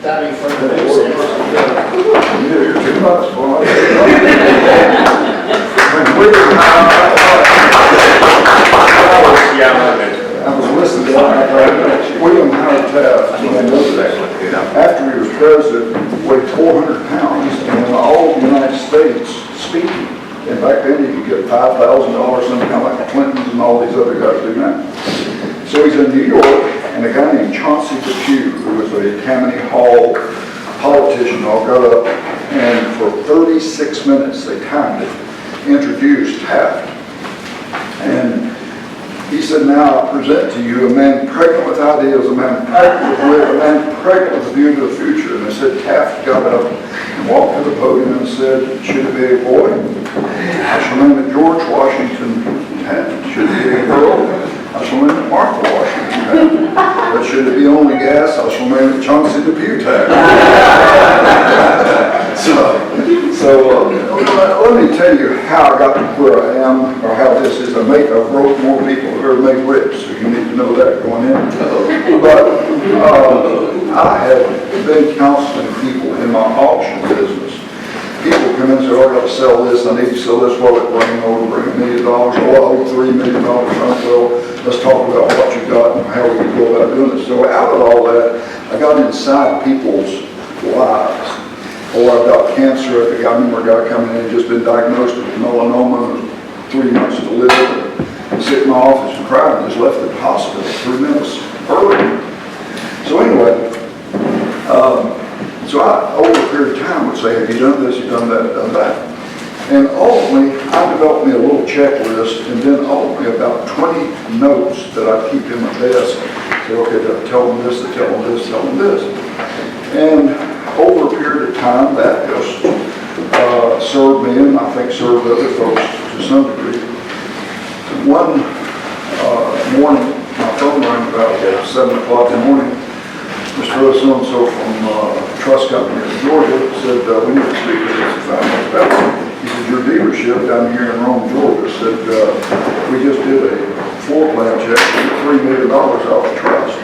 Without any further ado, You're too much, boy. I was listening to William Howard Taft. After he was president, weighed 400 pounds, and in all the United States speaking. And back then you could get $5,000, something kind of like the Clintons and all these other guys do now. So he's in New York, and a guy named Chauncey Depew, who was a Tammany Hall politician, all got up, and for 36 minutes, they timed it, introduced Taft. And he said, now I present to you a man pregnant with ideas, a man pregnant with wit, a man pregnant with a view to the future. And they said, Taft got up and walked to the podium and said, should it be a boy? I shall name it George Washington Taft. Should it be a girl? I shall name it Martha Washington Taft. But should it be only gas? I shall name it Chauncey Depew Taft. So let me tell you how I got to where I am, or how this is. I've broke more people who ever made whips, so you need to know that going in. But I have been counseling people in my auction business. People come in and say, oh, I got to sell this, I need to sell this, well, it bring $1 million, oh, I owe $3 million. Well, let's talk about what you got and how we can go about doing it. So out of all that, I got inside people's lives. Or I've got cancer. I remember a guy coming in and just been diagnosed with melanoma and 3 months to live. And sit in my office and cried and just left the hospital 3 minutes early. So anyway, so I, over a period of time, would say, have you done this, you've done that, done that. And ultimately, I developed me a little checklist, and then ultimately about 20 notes that I keep in my desk. Say, okay, tell them this, tell them this, tell them this. And over a period of time, that just served me, and I think served other folks to some degree. One morning, my phone rang about 7 o'clock in the morning. Mr. So-and-so from Trust Company in Georgia said, we need to speak with this family about it. He said, your dealership down here in Rome, Georgia, said, we just did a floor plan check for $3 million out of trust.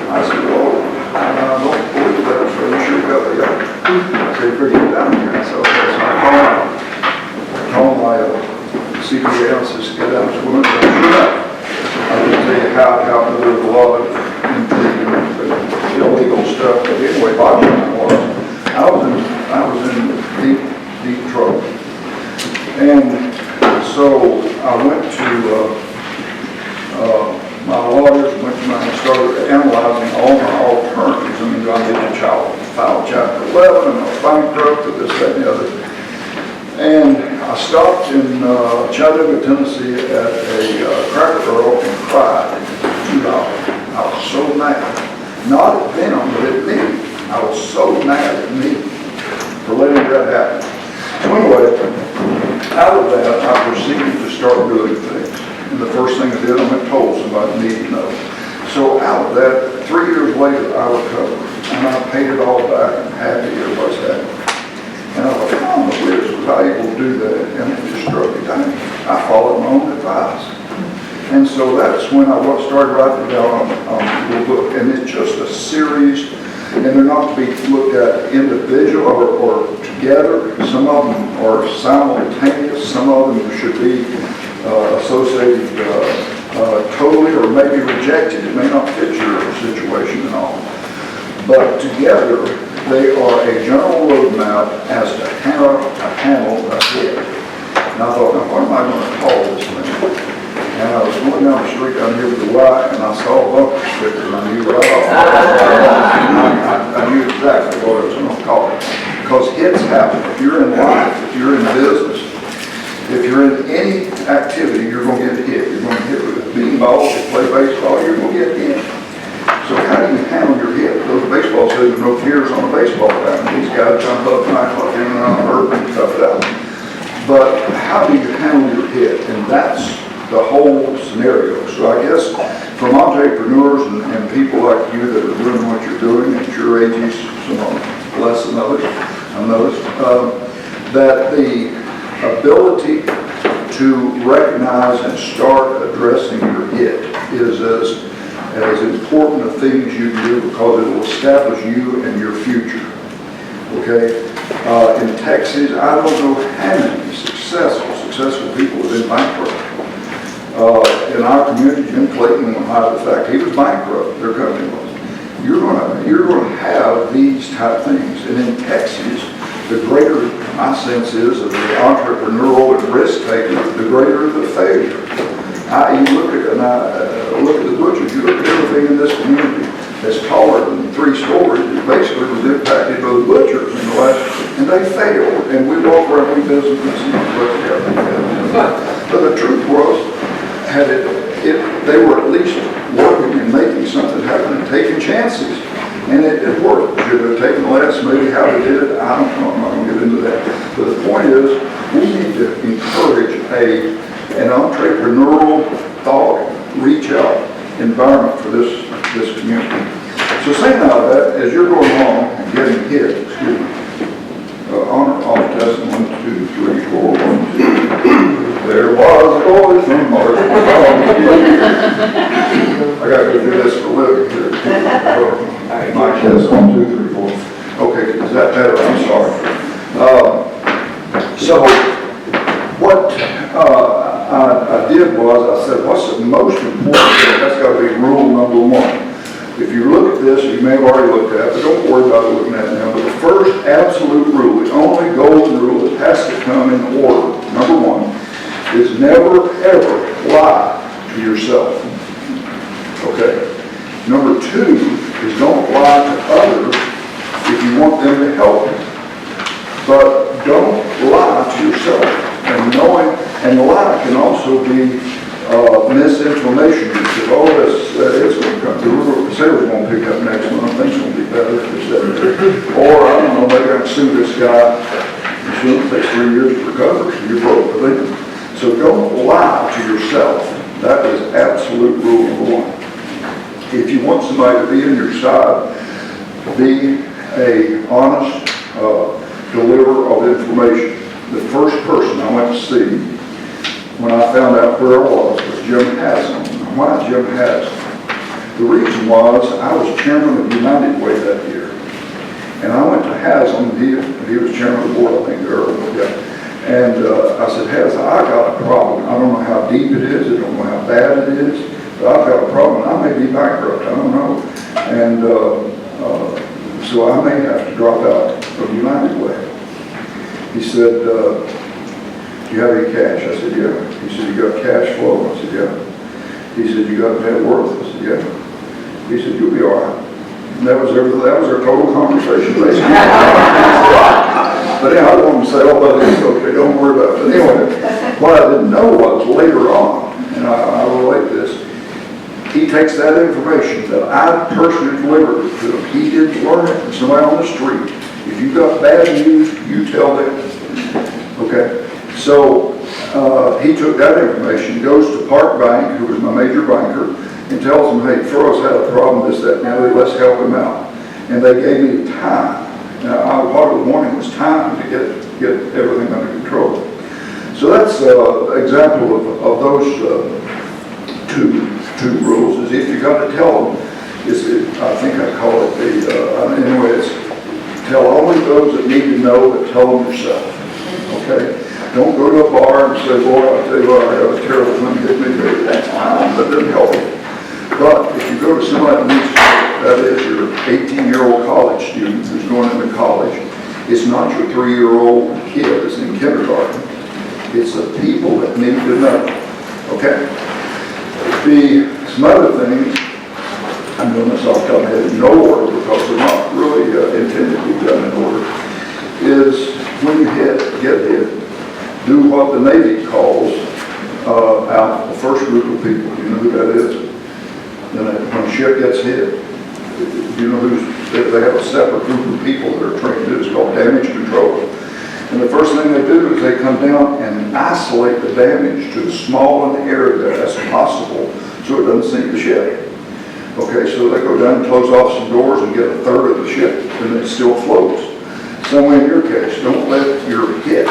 I said, well, I don't believe that, so you should go there. I said, figure it down here. So I called my CPA and says, get down to the window. Sure enough, I can tell you how there's a lot of illegal stuff. But anyway, bottom line was, I was in deep trouble. And so I went to my lawyers, and started analyzing all my alternatives. I mean, do I need to file Chapter 11, and I was bankrupt, or this, that, and the other. And I stopped in Chattanooga, Tennessee at a Cracker Barrel and cried $2. I was so mad. Not at them, but at me. I was so mad at me for letting that happen. So anyway, out of that, I proceeded to start doing things. And the first thing I did, I went and told somebody needed to know. So out of that, 3 years later, I recovered. And I paid it all back, and happy everybody's happy. And I thought, how in the whiz was I able to do that? And it just struck me down. I followed my own advice. And so that's when I started writing down on a little book. And it's just a series, and they're not to be looked at individual or together. Some of them are simultaneous. Some of them should be associated totally or maybe rejected. It may not fit your situation at all. But together, they are a general roadmap as to how to handle a hit. And I thought, now what am I going to call this thing? And I was going down the street down here with the Y, and I saw a bumper sticker, and I knew right off. I knew exactly what I was going to call it. Because hits happen. If you're in life, if you're in business, if you're in any activity, you're going to get hit. You're going to get hit with a beanball. If you play baseball, you're going to get hit. So how do you handle your hit? Those baseball says there's no tears on a baseball bat. These guys jump up 9 o'clock in and out, hurt and tough it out. But how do you handle your hit? And that's the whole scenario. So I guess from entrepreneurs and people like you that are doing what you're doing at your ages, some of them less than others, I noticed, that the ability to recognize and start addressing your hit is as as important a thing as you can do, because it will establish you and your future. Okay? In Texas, I don't know how many successful people have been bankrupt. In our community, Jim Clayton will hide the fact he was bankrupt, their company was. You're gonna have these type things. And in Texas, the greater my sense is of the entrepreneurial and risk taker, the greater the failure. You look at the butchers, you look at everything in this community that's taller than 3 stories, it basically was impacted by the butchers in the last, and they failed. And we walk around, we business and but the truth was, they were at least working and making something happen and taking chances. And it worked. Should have taken less, maybe how they did it, I don't know, I'm not going to get into that. But the point is, we need to encourage an entrepreneurial thought, reach out environment for this community. So saying all that, as you're going along and getting hit, excuse me, honor off test 1, 2, 3, 4, 1, 2. There was a boy from Mars. I got to do this for a living here. My test 1, 2, 3, 4. Okay, is that better? I'm sorry. So what I did was I said, what's the most important thing? That's got to be rule number 1. If you look at this, you may have already looked at it, but don't worry about looking at it now. But the first absolute rule, the only golden rule that has to come in order, number 1, is never ever lie to yourself. Okay. Number 2 is don't lie to others if you want them to help you. But don't lie to yourself. And lie can also be misinformation. You say, oh, it's going to come through. The sales won't pick up next month. Things will be better. Or, I don't know, maybe I'm going to sue this guy. It takes 3 years to recover. You're broke. So don't lie to yourself. That is absolute rule number 1. If you want somebody to be on your side, be an honest deliverer of information. The first person I went to see when I found out where I was Jim Haslam. Why Jim Haslam? The reason was I was chairman of United Way that year. And I went to Haslam, he was chairman of the board, I think, and I said, Haslam, I got a problem. I don't know how deep it is, I don't know how bad it is, but I've got a problem. I may be bankrupt, I don't know. And so I may have to drop out of United Way. He said, do you have any cash? I said, yeah. He said, you got cash flow? I said, yeah. He said, you got net worth? I said, yeah. He said, you'll be all right. And that was our total conversation, basically. But anyway, I don't want to say, oh, but it's okay, don't worry about it. But anyway, what I didn't know was later on, and I relate this, he takes that information that I personally delivered to him. He didn't learn it from somebody on the street. If you got bad news, you tell them. Okay? So he took that information, goes to Park Bank, who was my major banker, and tells them, hey, Furrow's had a problem, this, that, and the other, let's help him out. And they gave me time. Now, what I was wanting was time to get everything under control. So that's an example of those two rules. Is if you're going to tell them, I think I call it anyway, it's tell only those that need to know, but tell them yourself. Okay? Don't go to a bar and say, boy, I'll tell you what, I got a terrible thing hit me. That's fine, that doesn't help you. But if you go to somebody that is your 18-year-old college student who's going into college, it's not your 3-year-old kid that's in kindergarten. It's the people that need to know. Okay? Some other things, I'm doing this off the top of my head in no order because they're not really intended to be done in order, is when you get hit, do what the Navy calls out the first group of people. You know who that is? Then when a ship gets hit, you know they have a separate group of people that are trained to do. It's called damage control. And the first thing they do is they come down and isolate the damage to as small an area as possible so it doesn't sink the ship. Okay, so they go down and close off some doors and get a third of the ship, and it still floats. Same way in your case, don't let your hit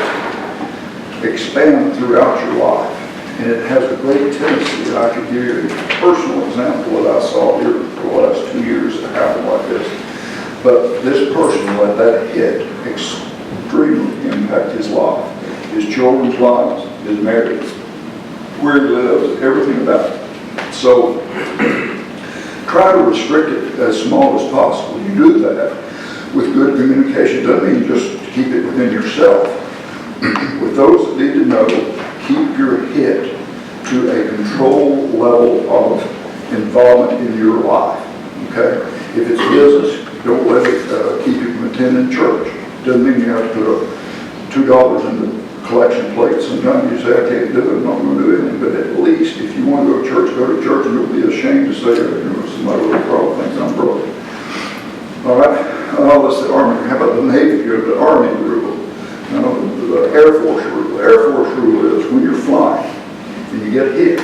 expand throughout your life. And it has a great tendency, and I could give you a personal example that I saw here for the last 2 years that happened like this. But this person let that hit extremely impact his life, his children's lives, his marriage, where he lives, everything about it. So try to restrict it as small as possible. You do that with good communication. Doesn't mean just keep it within yourself. With those that need to know, keep your hit to a controlled level of involvement in your life. Okay? If it's business, don't let it keep you from attending church. Doesn't mean you have to put $2 in the collection plate. Sometimes you say, I can't do it, I'm not going to do anything. But at least if you want to go to church, and don't be ashamed to say that somebody will probably think I'm broke. All right? Let's say Army. How about the Navy? You have the Army rule. The Air Force rule. The Air Force rule is when you're flying and you get hit,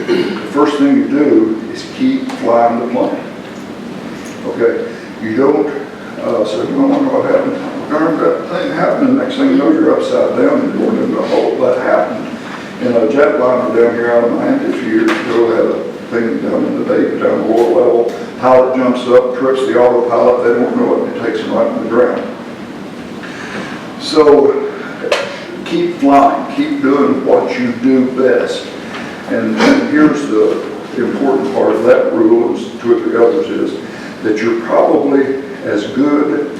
the first thing you do is keep flying the plane. Okay? You don't say, well, I wonder what happened. Darn, that thing happened, and next thing you know, you're upside down and going into a hole. That happened. And a jetliner down here out of Miami a few years ago had a thing down in the Navy, down the lower level. Pilot jumps up, trips the autopilot, they don't know it, and it takes them right to the ground. So keep flying, keep doing what you do best. And here's the important part of that rule, and two or three others, is that you're probably as good,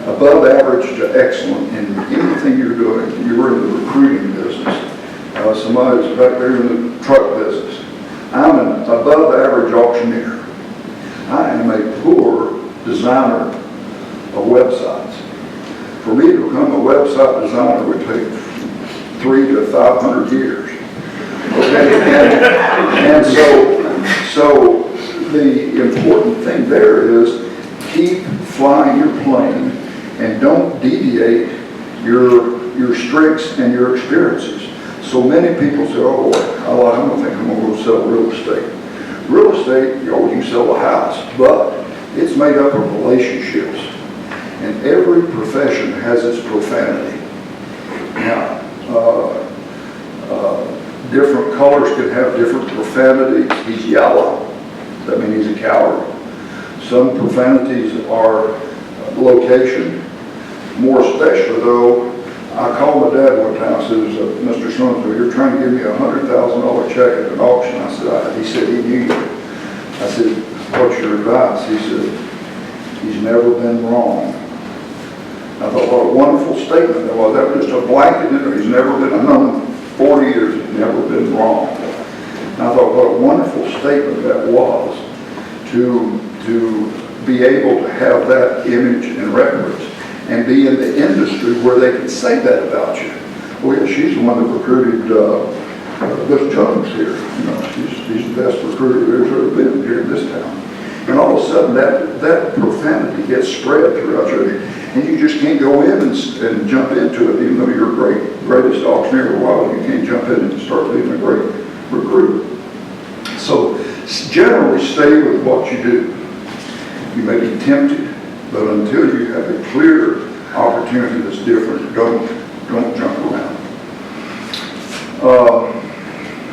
above average to excellent in anything you're doing. You were in the recruiting business. Somebody's back there in the truck business. I'm an above average auctioneer. I am a poor designer of websites. For me to become a website designer would take 300 to 500 years. Okay? and so the important thing there is keep flying your plane and don't deviate your strengths and your experiences. So many people say, oh, I don't think I'm going to go sell real estate. Real estate, you can sell a house, but it's made up of relationships. And every profession has its profanity. Now, different colors can have different profanities. He's yellow. That means he's a coward. Some profanities are location. More especially, though, I called my dad one time. I said, Mr. Snow, you're trying to give me a $100,000 check at an auction. I said, he said he knew you. I said, what's your advice? He said, he's never been wrong. I thought, what a wonderful statement that was. That was just a blanket in there. He's never been, I've known him 40 years, he's never been wrong. And I thought, what a wonderful statement that was to be able to have that image and reference and be in the industry where they can say that about you. Oh yeah, she's the one that recruited Bush Jones here. She's the best recruiter there's ever been here in this town. And all of a sudden that profanity gets spread throughout your, and you just can't go in and jump into it, even though you're greatest auctioneer in a while, you can't jump in and start being a great recruiter. So generally stay with what you do. You may be tempted, but until you have a clear opportunity that's different, don't jump around.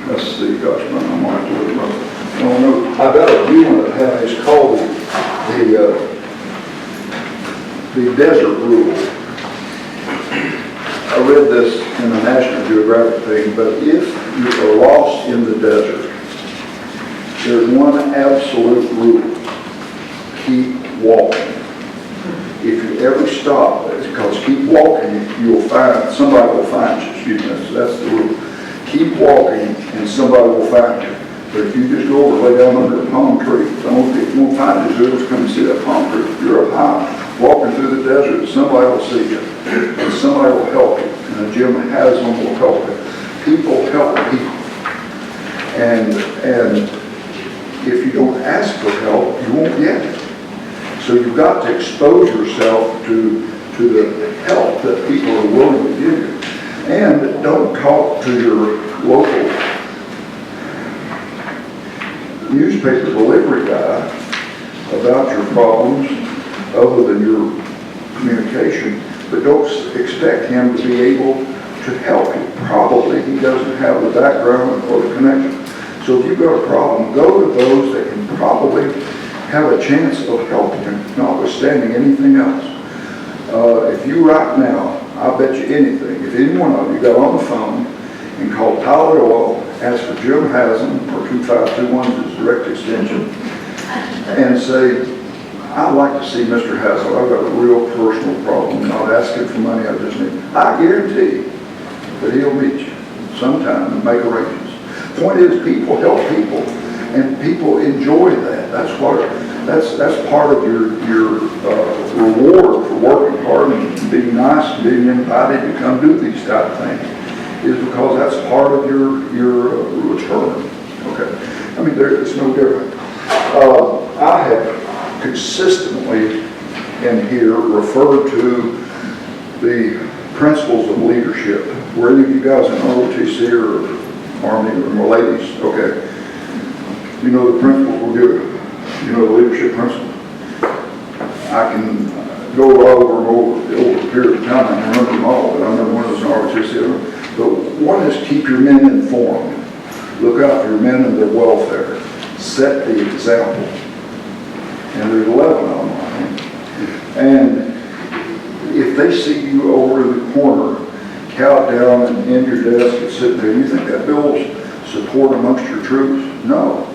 Let's see, gosh, I'm going to have to look up. I don't know. I've got a new one that has, it's called the desert rule. I read this in the National Geographic thing, but if you are lost in the desert, there's one absolute rule. Keep walking. If you ever stop, because keep walking, you'll find, somebody will find you. Excuse me, that's the rule. Keep walking and somebody will find you. But if you just go over, lay down under a palm tree, the only people won't find you is come and see that palm tree. If you're up high, walking through the desert, somebody will see you. And somebody will help you. And Jim has them will help you. People help people. And if you don't ask for help, you won't get it. So you've got to expose yourself to the help that people are willing to give you. And don't talk to your local newspaper delivery guy about your problems other than your communication, but don't expect him to be able to help you. Probably he doesn't have the background or the connection. So if you've got a problem, go to those that can probably have a chance of helping you, notwithstanding anything else. If you right now, I bet you anything, if any one of you got on the phone and called Pilot Oil, asked for Jim Haslam, or 2521 is his direct extension, and say, I'd like to see Mr. Haslam, I've got a real personal problem, I'm not asking for money, I just need, I guarantee that he'll meet you sometime and make arrangements. Point is, people help people, and people enjoy that. That's part of your reward for working hard and being nice and being invited to come do these type of things, is because that's part of your return. Okay, I mean it's no different. I have consistently in here referred to the principles of leadership. Were any of you guys in ROTC or Army or ladies? Okay. You know the principles we're given. You know the leadership principles. I can go over and over a period of time. I can remember them all, but I remember one was an ROTC. But one is keep your men informed. Look out for your men and their welfare. Set the example. And there's 11 of them, I think. And if they see you over in the corner, cowed down and in your desk and sitting there, you think that builds support amongst your troops? No.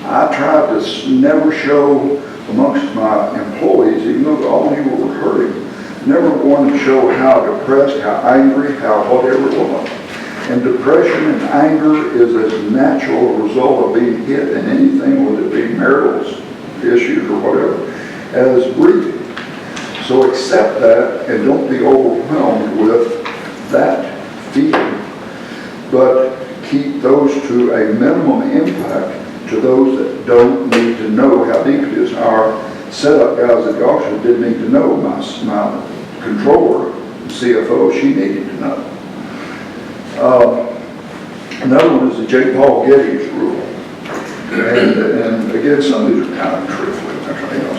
I tried to never show amongst my employees, even though all of you were hurting, never wanted to show how depressed, how angry, how whatever it was. And depression and anger is as natural a result of being hit in anything, whether it be marital issues or whatever, as breathing. So accept that and don't be overwhelmed with that feeling, but keep those to a minimum impact to those that don't need to know how deep it is. Our setup guys at the auction didn't need to know. My controller, CFO, she needed to know. Another one is the J. Paul Getty's rule. And again, some of these are kind of trifling,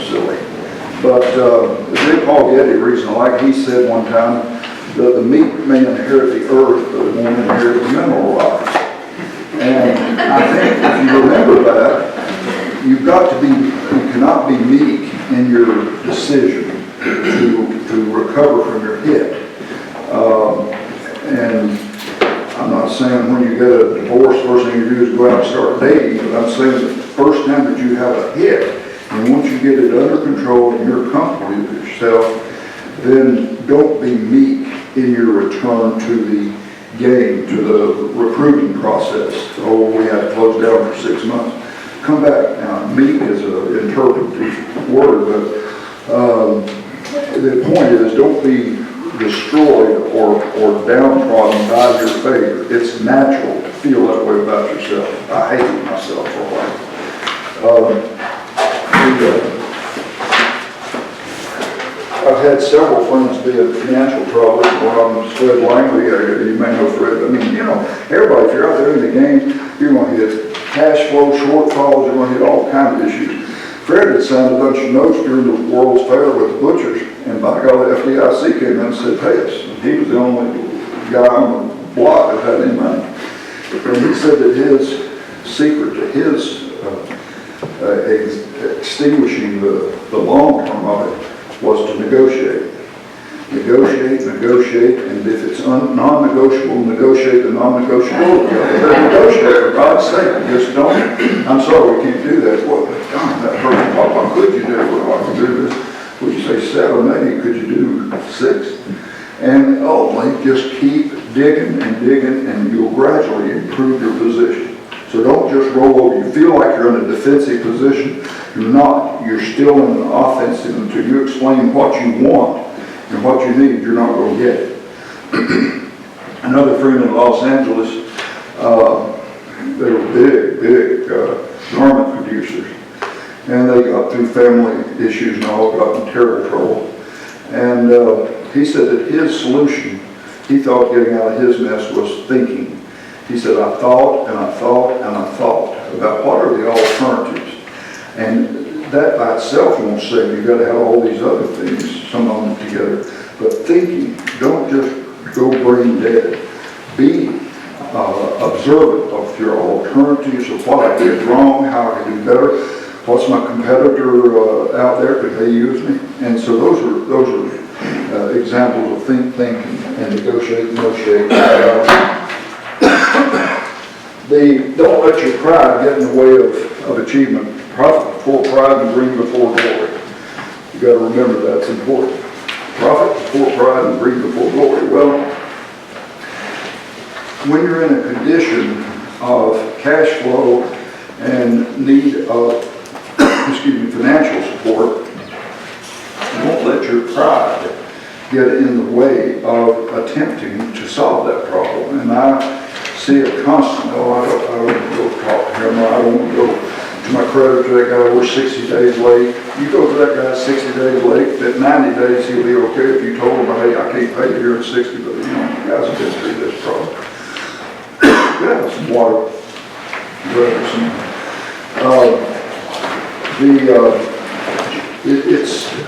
silly. But the J. Paul Getty reason I like, he said one time that the meek may inherit the earth, but it won't inherit the mineral rights. And I think if you remember that, you cannot be meek in your decision to recover from your hit. And I'm not saying when you get a divorce, first thing you do is go out and start dating, but I'm saying the first time that you have a hit, and once you get it under control and you're comfortable with yourself, then don't be meek in your return to the game, to the recruiting process. Oh, we had to close down for 6 months. Come back. Now, meek is an interpretive word, but the point is, don't be destroyed or downtrodden by your failure. It's natural to feel that way about yourself. I hated myself for a while. I've had several friends be in financial trouble. Fred Langley, you may know Fred. I mean, everybody, if you're out there in the game, you're going to hit cash flow shortfalls, you're going to hit all kinds of issues. Fred had signed a bunch of notes during the World's Fair with the butchers, and by golly, FDIC came in and said, pay us. And he was the only guy on the block that had any money. And he said that his secret to his extinguishing the long term of it was to negotiate. Negotiate, and if it's non-negotiable, negotiate the non-negotiable. Negotiate, for God's sake. Just don't. I'm sorry, we can't do that. Well, darn, that hurts. What could you do? Well, I can do this. Would you say 7, maybe? Could you do 6? And ultimately, just keep digging, and you'll gradually improve your position. So don't just roll over. You feel like you're in a defensive position. You're not. You're still in an offensive until you explain what you want and what you need. You're not going to get it. Another friend in Los Angeles, they were big garment producers. And they got through family issues and all, got in terrible trouble. And he said that his solution, he thought getting out of his mess was thinking. He said, I thought and I thought and I thought about what are the alternatives. And that by itself won't save you. You've got to have all these other things, some of them together. But thinking, don't just go brain dead. Be observant of your alternatives, of what I did wrong, how I can do better, what's my competitor out there, could they use me? And so those are examples of think and negotiate. Don't let your pride get in the way of achievement. Profit before pride and greed before glory. You got to remember that's important. Profit before pride and greed before glory. Well, when you're in a condition of cash flow and need of financial support, don't let your pride get in the way of attempting to solve that problem. And I see it constantly. I don't go talk to him, or I don't go to my creditor, to that guy, we're 60 days late. You go to that guy 60 days late, at 90 days he'll be okay if you told him, hey, I can't pay you here at 60, but you guys have been through this problem. Have some water.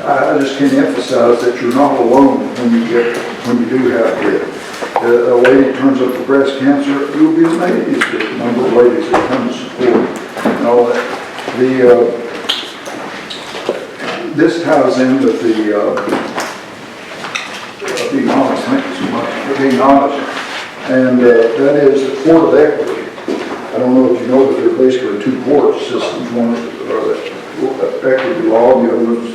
I just can't emphasize that you're not alone when you do have it. A lady turns up for breast cancer, you'll be amazed at the number of ladies that come to support and all that. This ties in with the being honest. Thank you so much for being honest. And that is the court of equity. I don't know if you know, but there are basically two court systems. One is equity law, the other is,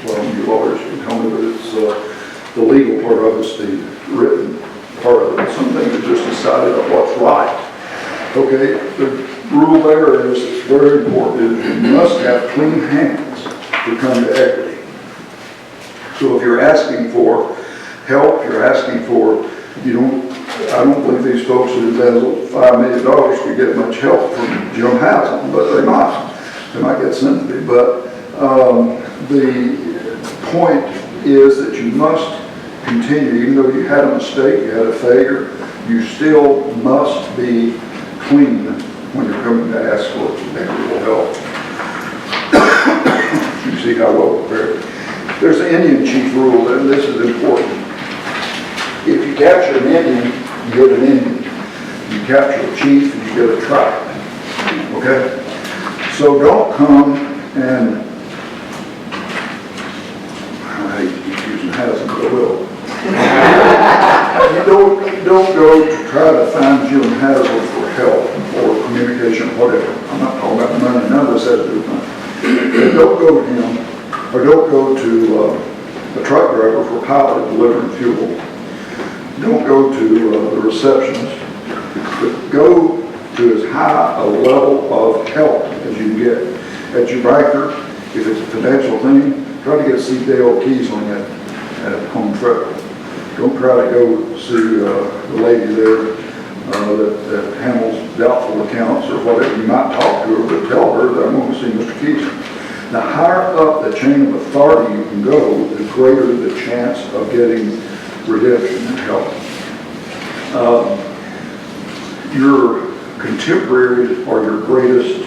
well, you lawyers can tell me, but it's the legal part of it's the written part of it. Some things are just decided on what's right. Okay, the rule there is, it's very important, is you must have clean hands to come to equity. So if you're asking for help, you're asking for, I don't believe these folks that embezzled $5 million could get much help from Jim Haslam, but they might get sympathy. But the point is that you must continue, even though you had a mistake, you had a failure, you still must be clean when you're coming to ask for equitable help. You see how well prepared. There's the Indian chief rule, and this is important. If you capture an Indian, you get an Indian. You capture a chief, and you get a tribe. Okay? So don't come and, I hate to keep using Haslam, but I will. You don't go to try to find Jim Haslam for help or communication or whatever. I'm not talking about money. None of this has to do with money. Don't go to him, or don't go to a truck driver for pilot delivering fuel. Don't go to the receptionist, but go to as high a level of help as you can get. At your banker, if it's a financial thing, try to get C. Dale Keys on that at Home Federal. Don't try to go see the lady there that handles doubtful accounts or whatever. You might talk to her, but tell her that I'm going to see Mr. Keys. The higher up the chain of authority you can go, the greater the chance of getting redemption and help. Your contemporaries are your greatest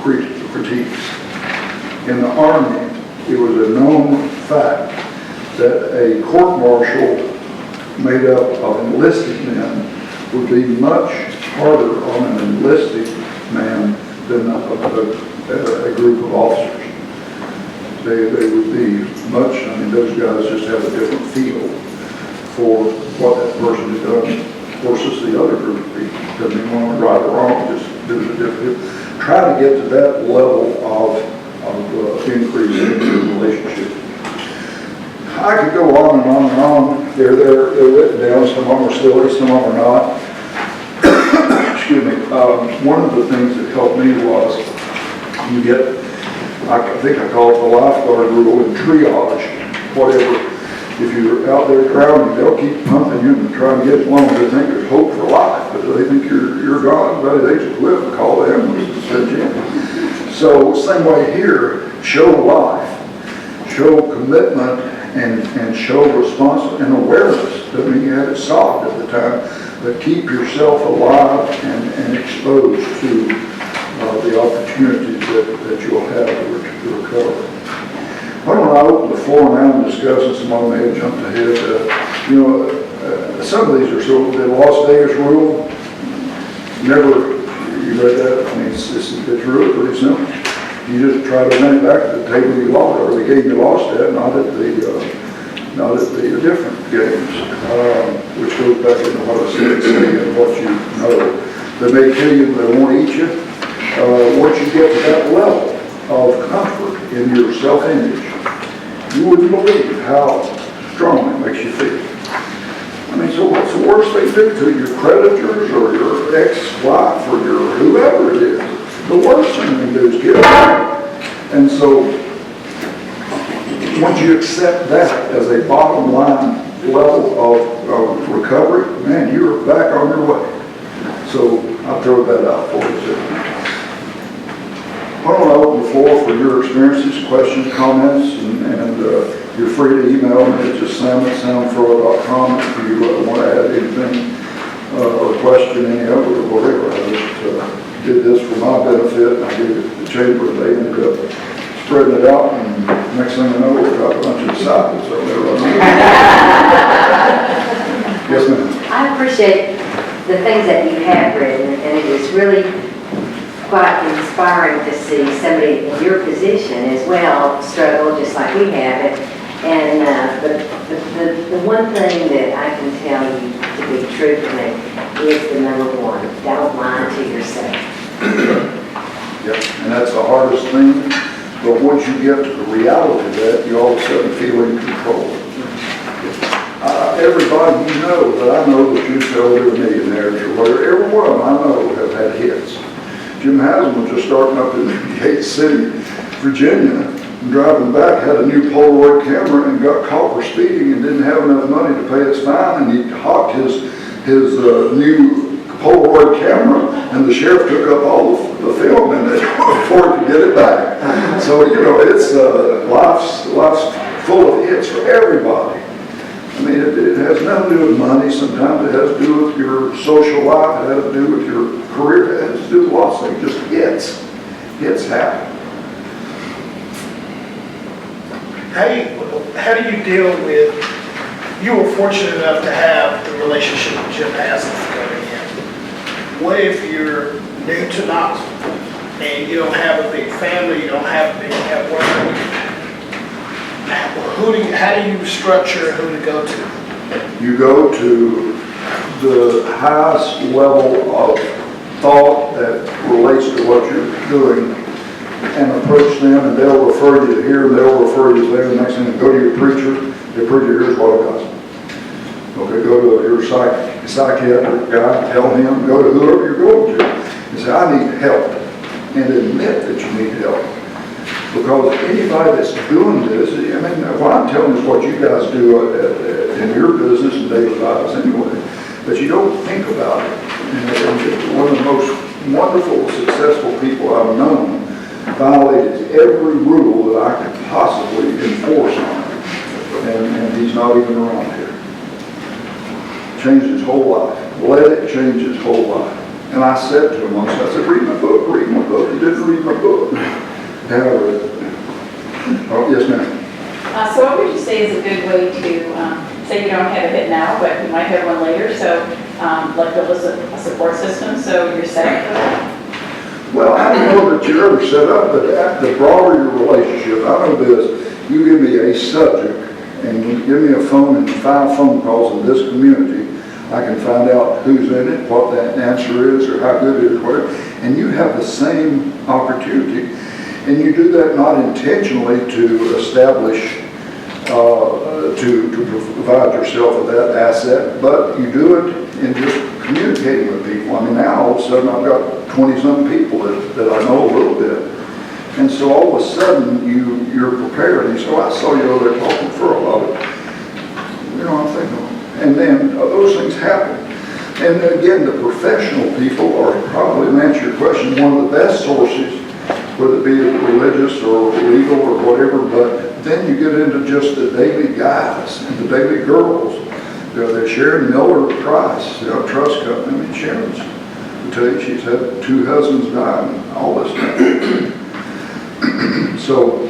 critiques. In the Army, it was a known fact that a court-martial made up of enlisted men would be much harder on an enlisted man than a group of officers. They would be much, those guys just have a different feel for what that person has done versus the other group of people. Doesn't mean one right or wrong, just do it different. Try to get to that level of increase in your relationship. I could go on and on and on. They're written down. Some of them are silly, some of them are not. Excuse me. One of the things that helped me was you get, I think I call it the lifeguard rule in triage, whatever. If you're out there drowning, they'll keep pumping you and trying to get as long as they think there's hope for life. But they think you're gone, buddy, they just will call the ambulance and send you in. So same way here, show life, show commitment, and show response and awareness. Doesn't mean you have it solved at the time, but keep yourself alive and exposed to the opportunities that you'll have to recover. Why don't I open the floor now and discuss, and someone may have jumped ahead. Some of these are so, the Las Vegas rule, never, you read that? I mean, it's really pretty simple. You just try to run it back to the table you lost, or the game you lost at, not at the different games, which goes back into what I said, saying what you know. They may kill you, they won't eat you. Once you get to that level of comfort in your self-image, you wouldn't believe how strong it makes you feel. I mean, so what's the worst they do to your creditors or your ex-wife or your whoever it is? The worst thing they do is get out. And so, once you accept that as a bottom line level of recovery, man, you're back on your way. So, I'll throw that out for you. Why don't I open the floor for your experiences, questions, comments, and you're free to email me at just sam@samfurrow.com if you want to add anything or question any of it or whatever. I just did this for my benefit, and I gave it to the chamber, and they ended up spreading it out, and next thing I know, we've got a bunch of disciples over there. Yes, ma'am. I appreciate the things that you have written, and it is really quite inspiring to see somebody in your position as well struggle just like we have it. And the one thing that I can tell you to be true to me is the number one: don't lie to yourself. Yep, and that's the hardest thing. But once you get to the reality of that, you all of a sudden feel in control. Everybody you know that I know that you sell their millionaires or whatever, every one of them I know have had hits. Jim Haslam was just starting up in Gate City, Virginia, and driving back, had a new Polaroid camera and got caught for speeding and didn't have enough money to pay his fine, and he hawked his new Polaroid camera, and the sheriff took up all the film in it before he could get it back. So, it's life's full of hits for everybody. I mean, it has nothing to do with money. Sometimes it has to do with your social life. It has to do with your career. It has to do with lots of things. Just hits. Hits happen. How do you deal with, you were fortunate enough to have the relationship with Jim Haslam coming in. What if you're new to Knoxville and you don't have a big family, you don't have a big network? How do you structure who to go to? You go to the highest level of thought that relates to what you're doing and approach them, and they'll refer you to here, and they'll refer you to there. The next thing, go to your preacher. Your preacher, here's what I got. Okay, go to your psychiatric guy, tell him, go to whoever you're going to. And say, I need help. And admit that you need help. Because anybody that's doing this, I mean, what I'm telling you is what you guys do in your business and daily lives anyway. But you don't think about it. And one of the most wonderful, successful people I've known violated every rule that I could possibly enforce on him. And he's not even around here. Changed his whole life. Let it change his whole life. And I said to him once, I said, read my book, read my book. He didn't read my book. Oh, yes, ma'am. So what would you say is a good way to, say you don't have a hit now, but you might have one later, so like build a support system so you're set up for that? Well, I don't know that you're ever set up, but the broader your relationship, I know this, you give me a subject and you give me a phone and 5 phone calls in this community, I can find out who's in it, what that answer is, or how good it is, whatever, and you have the same opportunity. And you do that not intentionally to establish, to provide yourself with that asset, but you do it in just communicating with people. I mean, now all of a sudden I've got 20-some people that I know a little bit. And so all of a sudden you're prepared. And so I saw you over there talking for a lot of, I'm thinking, and then those things happen. And again, the professional people are probably, to answer your question, one of the best sources, whether it be religious or legal or whatever, but then you get into just the daily guys and the daily girls. They're Sharon Miller Price, trust company. I mean, Sharon's, I tell you, she's had 2 husbands die and all this stuff. So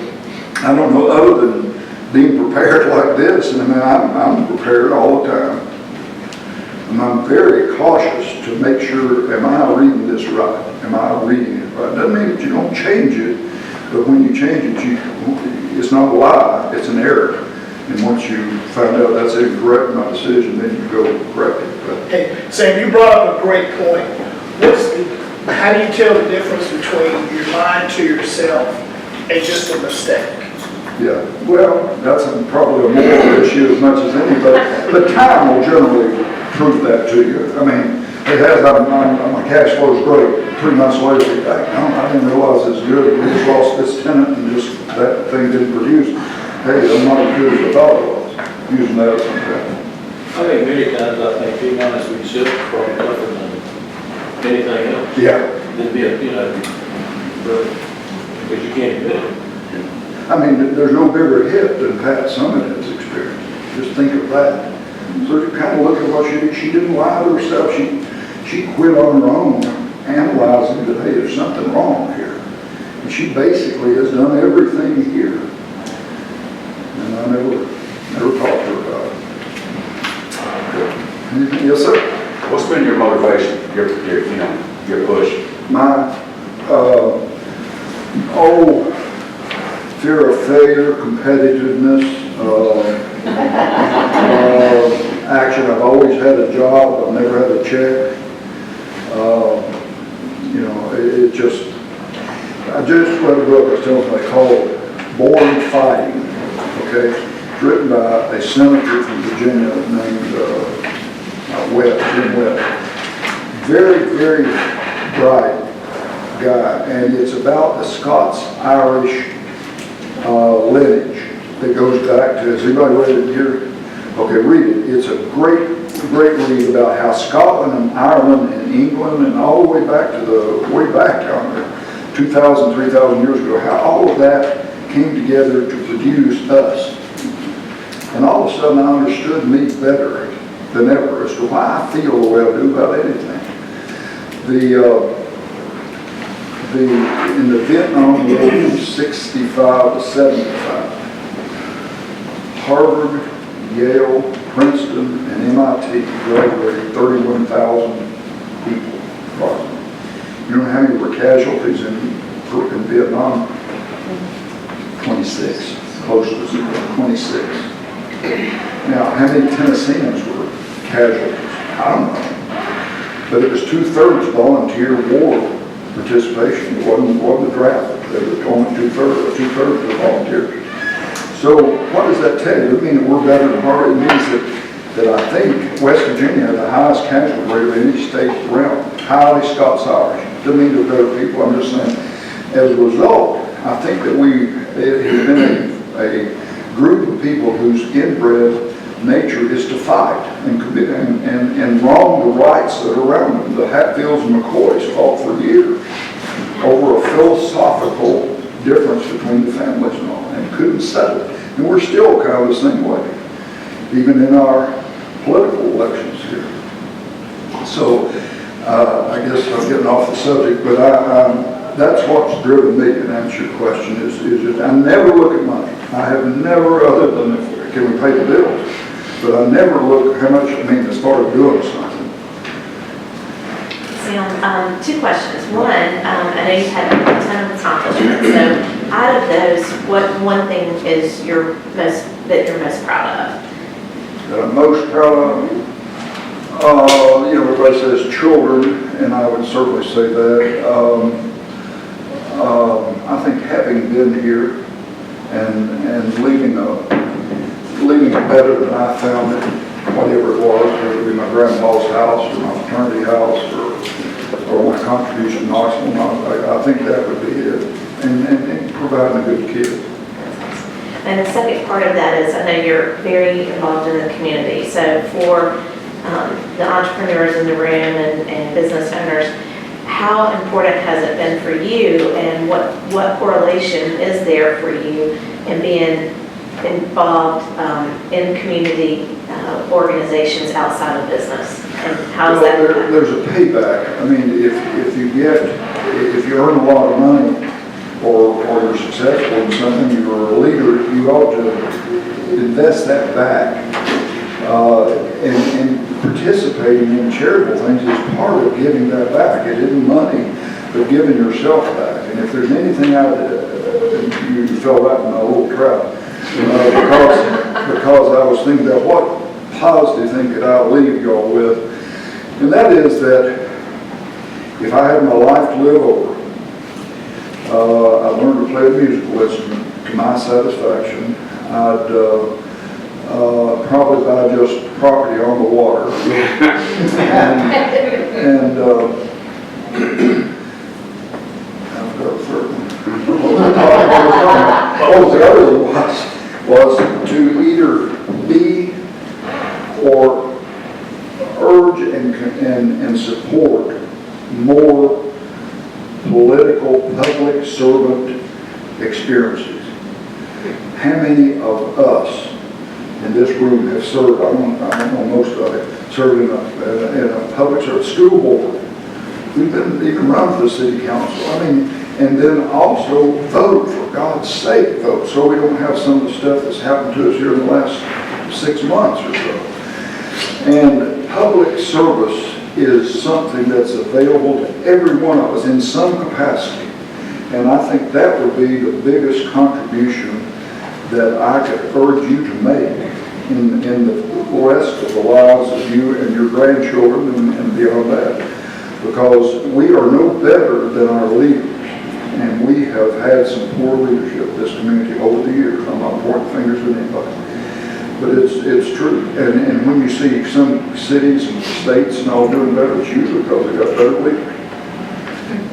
I don't know, other than being prepared like this, and I mean, I'm prepared all the time. And I'm very cautious to make sure, am I reading this right? Am I reading it right? Doesn't mean that you don't change it, but when you change it, it's not a lie, it's an error. And once you find out that's incorrect, my decision, then you go correct it. But Hey, Sam, you brought up a great point. How do you tell the difference between you're lying to yourself and just a mistake? yeah, well, that's probably a moral issue as much as any, but time will generally prove that to you. I mean, it has, my cash flow is great. 3 months later, I didn't realize it's good. We just lost this tenant and just that thing didn't produce. Hey, I'm not as good as I thought it was. Using that as an example. I think many times, I think, being honest with yourself is probably tougher than anything else. Yeah. Than being, because you can't admit it. I mean, there's no bigger hit than Pat Summitt's experience. Just think of that. So you kind of look at what she did. She didn't lie to herself. She quit on her own, analyzing that, hey, there's something wrong here. And she basically has done everything here. And I never talked to her about it. Anything? Yes, sir? What's been your motivation, your push? My, fear of failure, competitiveness, action. I've always had a job, I've never had a check. I just read a book that's telling me called Born Fighting, okay? It's written by a senator from Virginia named Jim Webb. Very, very bright guy, and it's about the Scots-Irish lineage that goes back to, has anybody read it here? Okay, read it. It's a great read about how Scotland and Ireland and England and all the way back to way back down there, 2,000, 3,000 years ago, how all of that came together to produce us. And all of a sudden I understood me better than ever as to why I feel the way I do about anything. In the Vietnam War from 65 to 75, Harvard, Yale, Princeton, and MIT graduated 31,000 people approximately. You know how many were casualties in Vietnam? 26, close to 26. Now, how many Tennesseans were casualties? I don't know. But it was 2/3 volunteer war participation. It wasn't a draft. There were only 2/3 of the volunteers. So what does that tell you? It doesn't mean that we're better than Harvard. It means that I think West Virginia had the highest casualty rate of any state around. Highly Scots-Irish. Doesn't mean they're better people. I'm just saying, as a result, I think that it has been a group of people whose inbred nature is to fight and wrong the rights that are around them. The Hatfields and McCoys fought for years over a philosophical difference between the families and all, and couldn't settle it. And we're still kind of the same way, even in our political elections here. So I guess I'm getting off the subject, but that's what's driven me, to answer your question, is just, I never look at money. I have never, other than can we pay the bills, but I never look how much, as far as doing something. Sam, 2 questions. One, I know you've had a ton of accomplishments, so out of those, what one thing is that you're most proud of? That I'm most proud of, everybody says children, and I would certainly say that. I think having been here and leaving it better than I found it, whatever it was, whether it be my grandpa's house or my fraternity house or my contribution to Knoxville, I think that would be it, and providing a good kid. And the second part of that is, I know you're very involved in the community, so for the entrepreneurs in the room and business owners, how important has it been for you, and what correlation is there for you in being involved in community organizations outside of business? And how's that? There's a payback. If you earn a lot of money or you're successful successful in something, you're a leader, you ought to invest that back. And participating in charitable things is part of giving that back. It isn't money, but giving yourself back. And if there's anything you fell right in a little trap, because I was thinking about what positive thing could I leave y'all with, and that is that if I had my life to live over, I learned to play a musical instrument to my satisfaction. I'd probably buy just property on the water. and I've got a third one. Oh, the other one was to either be or urge and support more political public servant experiences. How many of us in this room have served, I don't know most of it, served in a public service school board? We've been even run for the city council. I mean, and then also vote, for God's sake, vote, so we don't have some of the stuff that's happened to us here in the last 6 months or so. And public service is something that's available to every one of us in some capacity. And I think that would be the biggest contribution that I could urge you to make in the rest of the lives of you and your grandchildren and beyond that. Because we are no better than our leaders. And we have had some poor leadership in this community over the years. I'm not pointing fingers at anybody. But it's true. And when you see some cities and states and all doing better, it's usually because they got better leaders.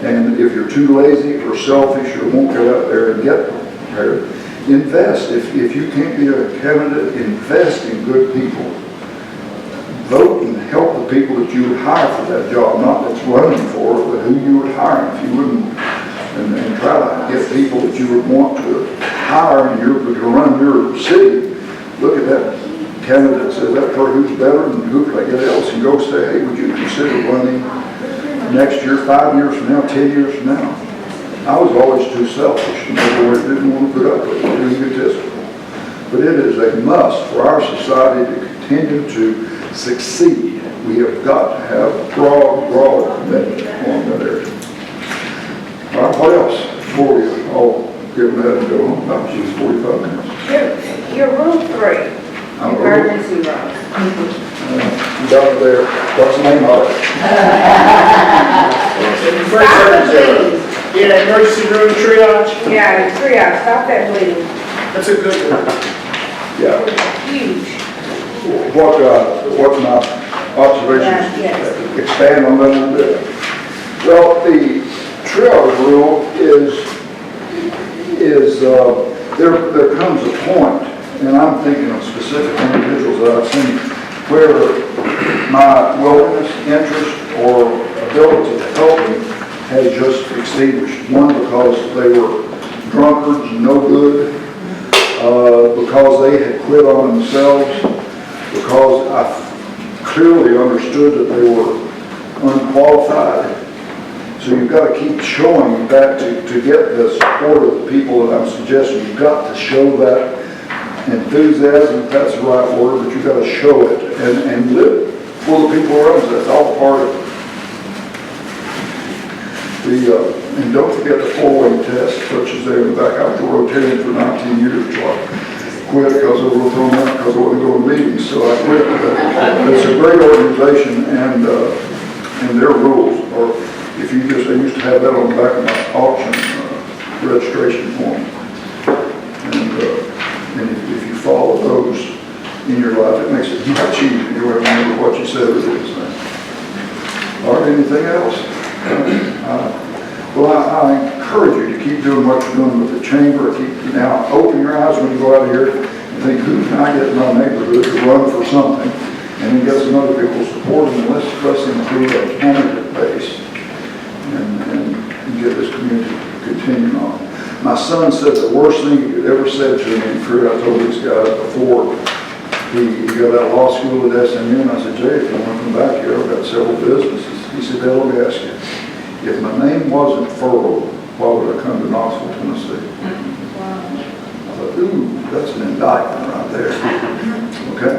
And if you're too lazy or selfish or won't get out there and get prepared, invest. If you can't be a candidate, invest in good people. Vote and help the people that you would hire for that job, not that's running for it, but who you would hire. If you wouldn't, and try to get people that you would want to hire and you're going to run your city. Look at that candidate that says that person who's better and who can I get else, and go say, hey, would you consider running next year, 5 years from now, 10 years from now? I was always too selfish, and didn't want to put up with it, too egotistical. But it is a must for our society to continue to succeed. We have got to have broad commitment along that area. All right, what else before we all get mad and go home? About 45 minutes. Your rule 3, emergency room. You got it there. What's the name of it? Yeah, emergency room triage. Yeah, triage, stop that bleeding. That's a good one. Yeah. Huge. What's my observations? Yes. Expand on that a little bit. Well, the triage rule is there comes a point, and I'm thinking of specific individuals that I've seen, where my willingness, interest, or ability to help them has just extinguished. One, because they were drunkards and no good, because they had quit on themselves, because I clearly understood that they were unqualified. So you've got to keep showing that to get the support of the people that I'm suggesting. You've got to show that enthusiasm, if that's the right word, but you've got to show it and live for the people around us. That's all part of it. And don't forget the 4-way test, such as they in the back. I was rotating for 19 years till I quit because I was thrown out because I wasn't going to meetings, so I quit. But it's a great organization, and their rules are, if you just, I used to have that on the back of my auction registration form. And if you follow those in your life, it makes it much easier. You don't remember what you said or did say. All right, anything else? Well, I encourage you to keep doing what you're doing with the chamber. Now, open your eyes when you go out of here and think, who can I get in my neighborhood to run for something? And then get some other people supporting, and let's include a candidate base and get this community continuing on. My son said the worst thing he could ever said to me in career. I told this guy before he got out of law school at SMU, and I said, Jay, if you want to come back here, I've got several businesses. He said, let me ask you, if my name wasn't Furrow, why would I come to Knoxville, Tennessee? ooh, that's an indictment right there. Okay?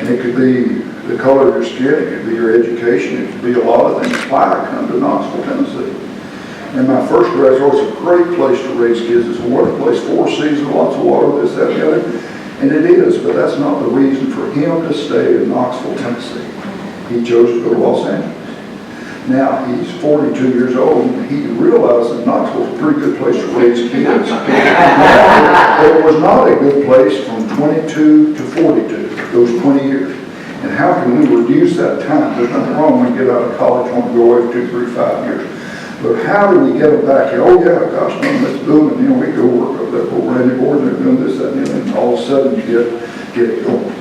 And it could be the color of your skin, it could be your education, it could be a lot of things. Why I come to Knoxville, Tennessee? And my first graduate was a great place to raise kids. It's a wonderful place, 4 seasons, lots of water, this, that, and the other. And it is, but that's not the reason for him to stay in Knoxville, Tennessee. He chose to go to Los Angeles. Now, he's 42 years old, and he realized that Knoxville's a pretty good place to raise kids. But it was not a good place from 22 to 42, those 20 years. And how can we reduce that time? There's nothing wrong when we get out of college, want to go away for 2, 3, 5 years. But how do we get them back here? Oh yeah, gosh, man, it's booming, you know, we go work over there, but we're in the board, they're doing this, that, and the other, and all of a sudden you get it going.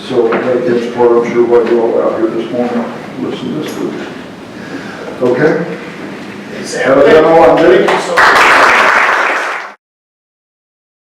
So that gets part, I'm sure, why you're all out here this morning, listen to this food. Okay? Sam, How does that know what I'm doing? thank you so much.